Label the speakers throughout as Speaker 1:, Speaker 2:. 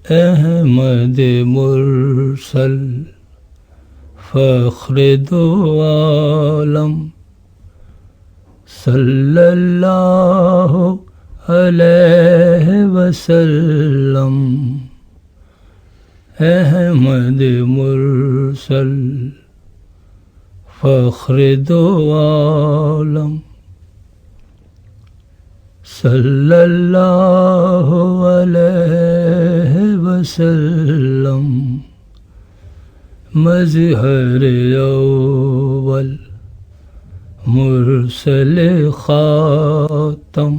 Speaker 1: احمد مرسل فخر دو عالم صلی اللہ علیہ وسلم. احمد مرسل فخر دو عالم صلی اللہ علیہ وسلم. مظہر اول مرسل خاتم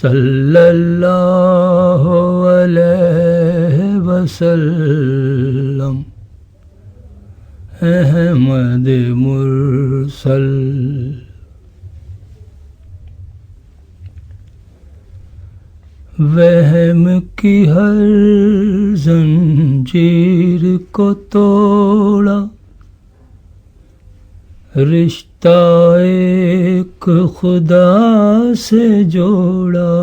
Speaker 1: صلی اللہ علیہ وسلم. احمد مرسل وہم کی ہر زنجیر کو توڑا، رشتہ ایک خدا سے جوڑا.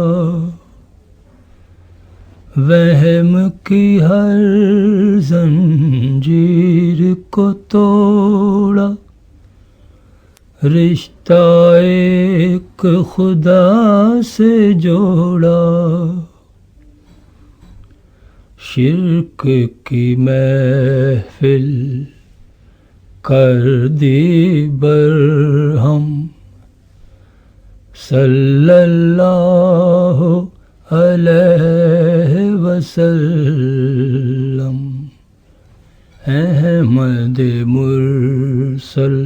Speaker 1: وہم کی ہر زنجیر کو توڑا، رشتہ ایک خدا سے جوڑا. شرک کی محفل کر دی برہم صلی اللہ علیہ وسلم. احمد مرسل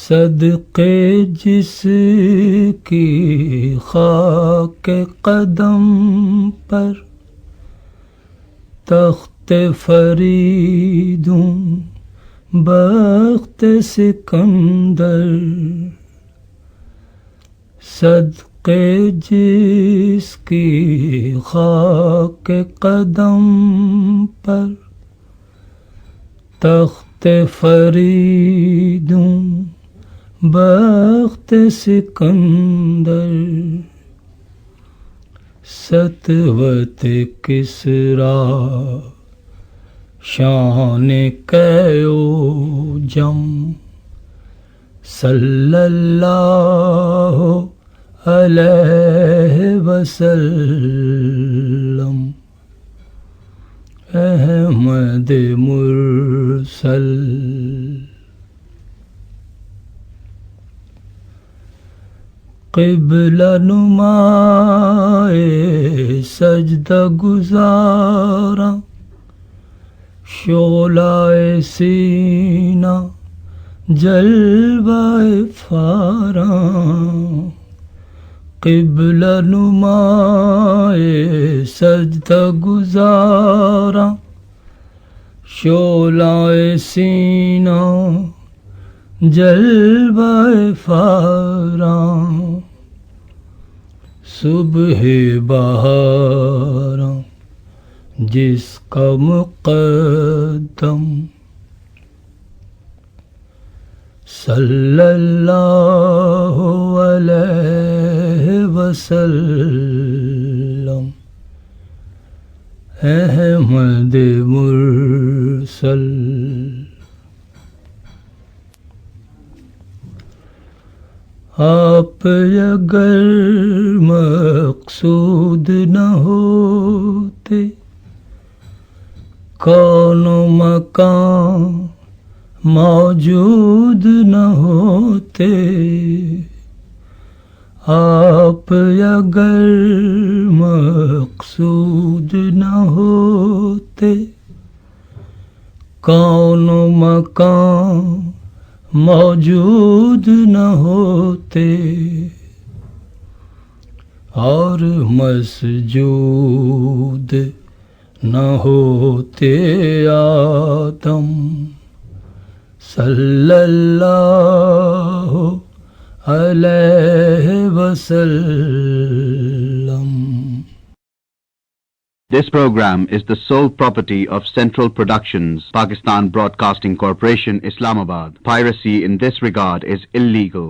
Speaker 1: صدقے جس کی خاک قدم پر تخت فریدوں بخت سکندر. صدقے جس کی خاک قدم پر تخت فریدوں بخت سکندر. سطوت کسریٰ شان کیوجم صلی اللہ علیہ وسلم. احمد مرسل قبلہ نمائے سجدہ گزاراں، شعلہ سینہ جلوہ فاراں. قبلہ نمائے سجدہ گزاراں، شعلہ سینہ جلوہ فاراں. صبح بہاراں جس کا مقدم صلی اللہ علیہ وسلم. احمد مرسل آپ اگر مقصود نہ ہوتے، کون و مکان موجود نہ ہوتے. آپ اگر مقصود نہ ہوتے، کون و مکان موجود نہ ہوتے. اور مسجود نہ ہوتے آدم صلی اللہ علیہ وسلم.
Speaker 2: This program is the sole property of Central Productions, Pakistan Broadcasting Corporation, Islamabad. Piracy in this regard is illegal.